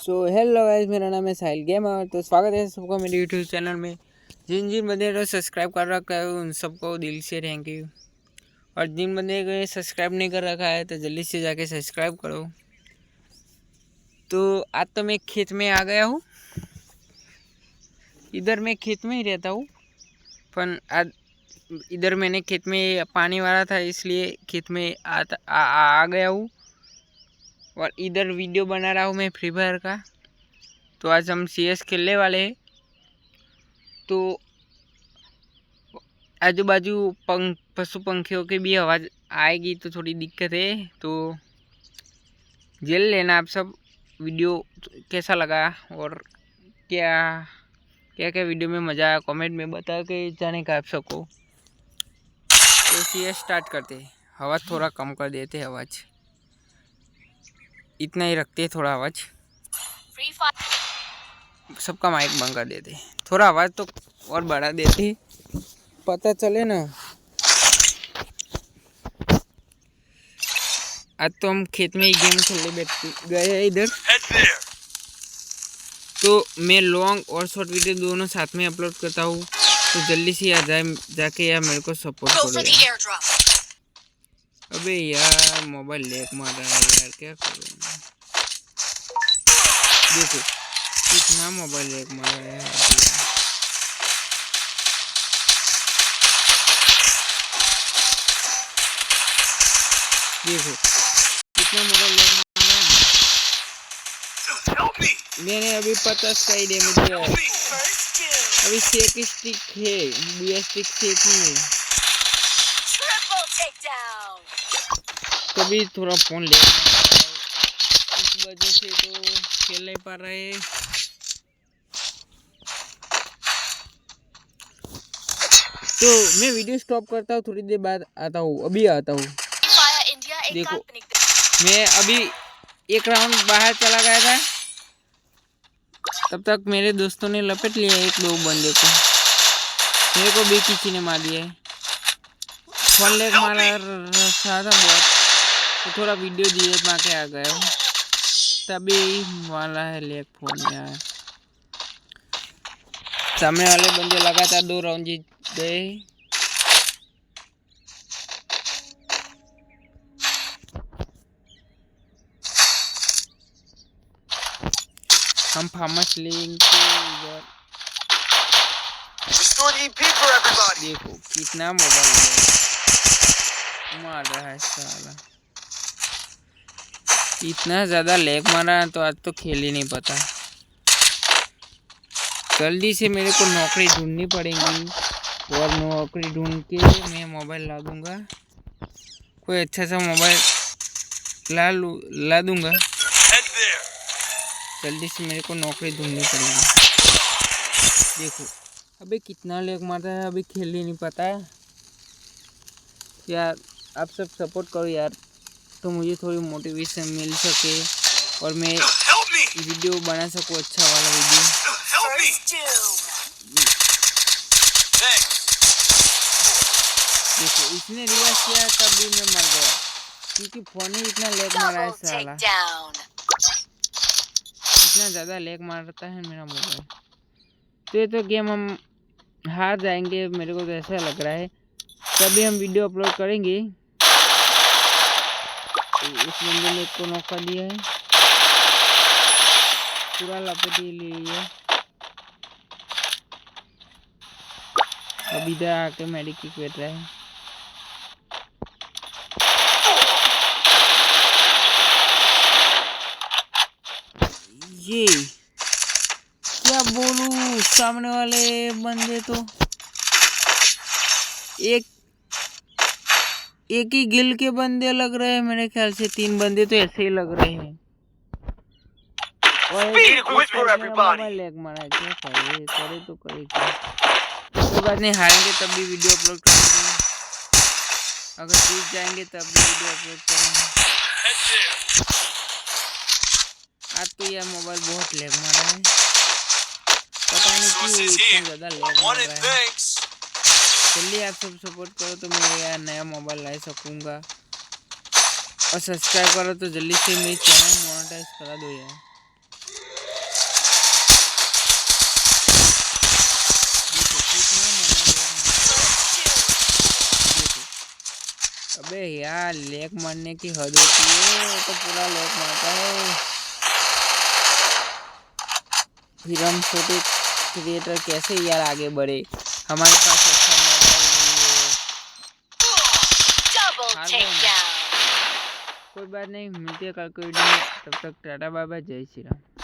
Hello guys, मेरा नाम है साहिल गेमर। तो स्वागत है सबको मेरे यूट्यूब चैनल में। जिन जिन बंदे ने सब्सक्राइब कर रखा है उन सबको दिल से थैंक यू। और जिन बंदे ने सब्सक्राइब नहीं कर रखा है तो जल्दी से जाके सब्सक्राइब करो। तो आज तो मैं खेत में आ गया हूँ। इधर मैं खेत में ही रहता हूँ, पर आज इधर मैंने खेत में पानी वाला था इसलिए खेत में आ गया हूँ। और इधर वीडियो बना रहा हूँ मैं फ्री फायर का। तो आज हम CS खेलने वाले हैं। तो आजू बाजू पशु पंखियों की भी आवाज़ आएगी तो थोड़ी दिक्कत है, तो झेल लेना आप सब। वीडियो कैसा लगा और क्या क्या क्या वीडियो में मज़ा आया कमेंट में बता के जाने का आप सबको। तो CS स्टार्ट करते हैं। आवाज़ थोड़ा कम कर देते हैं, आवाज़ इतना ही रखते हैं, थोड़ा आवाज़ सबका माइक बंद कर देते हैं, थोड़ा आवाज़ तो और बढ़ा देते पता चले ना। आज तो हम खेत में ही गेम खेलने बैठ गए हैं इधर। तो मैं लॉन्ग और शॉर्ट वीडियो दोनों साथ में अपलोड करता हूँ, तो जल्दी से आ जाए जाके यार मेरे को सपोर्ट करो। अबे यार मोबाइल लैग मार रहा है यार, क्या करूँ। देखो कितना मोबाइल लैग मार रहा है यार। देखो कितना मोबाइल लैग मार रहा है। मैंने अभी 50 का ही डैमेज दिया है। अभी 6 स्टिक है, 2 स्टिक 6 ही है। तभी थोड़ा फोन ले इस वजह से तो खेल नहीं पा रहे। तो मैं वीडियो स्टॉप करता हूँ, थोड़ी देर बाद आता हूँ, अभी आता हूँ। देखो मैं अभी एक राउंड बाहर चला गया था, तब तक मेरे दोस्तों ने लपेट लिया एक दो बंदे को। मेरे को भी किसी ने मार दिया है। फोन लेग मारा था बहुत, तो थोड़ा वीडियो दिए मार के आ गया हूँ, तभी वाला है लेग फोन यार। सामने वाले बंदे लगातार 2 राउंड जीत गए। हम फार्मस लिंक इधर देखो कितना मोबाइल मार रहा है साला। इतना ज़्यादा लैग मारा तो आज तो खेल ही नहीं पाता। जल्दी से मेरे को नौकरी ढूंढनी पड़ेगी, और नौकरी ढूंढ के मैं मोबाइल ला दूंगा, कोई अच्छा सा मोबाइल ला दूंगा। जल्दी से मेरे को नौकरी ढूंढनी पड़ेगी। देखो अबे कितना लैग मारता है, अभी खेल ही नहीं पाता है यार। आप सब सपोर्ट करो यार, तो मुझे थोड़ी मोटिवेशन मिल सके और मैं वीडियो बना सकूँ, अच्छा वाला वीडियो। देखो इसने रिवर्स किया तब भी मैं मर गया, क्योंकि फोन ही इतना लैग मारा है साला। इतना ज़्यादा लैग मारता है मेरा मोबाइल। तो ये तो गेम हम हार जाएंगे, मेरे को तो ऐसा लग रहा है। तभी हम वीडियो अपलोड करेंगे। तो इस बंदे ने एक को नौका दिया है, पूरा लपेट ही लिया है। अब इधर आके मेडिकिट बैठ रहा है। ये क्या बोलूं, सामने वाले बंदे तो एक ही गिल के बंदे लग रहे हैं। मेरे ख्याल से 3 बंदे तो ऐसे ही लग रहे हैं। और मोबाइल लैग मारा है, क्या करे तो करे क्या। कोई बात नहीं, हारेंगे तब भी वीडियो अपलोड करेंगे, अगर जीत जाएंगे तब भी वीडियो अपलोड करेंगे। आज तो यार मोबाइल बहुत लैग मारा है, पता नहीं क्यों इतना ज़्यादा लैग मार रहा है। जल्दी आप सब सपोर्ट करो तो मैं यार नया मोबाइल ला सकूँगा, और सब्सक्राइब करो तो जल्दी से मेरे चैनल मोनेटाइज करा दो यार। अबे यार लेग मारने की हद होती है, तो पूरा लेग मारता है। फिर हम छोटे क्रिएटर कैसे यार आगे बढ़े, हमारे पास अच्छा मोबाइल नहीं है। कोई बात नहीं, मिलते हैं कल कोई वीडियो में, तब तक टाटा बाय बाय, जय श्री राम।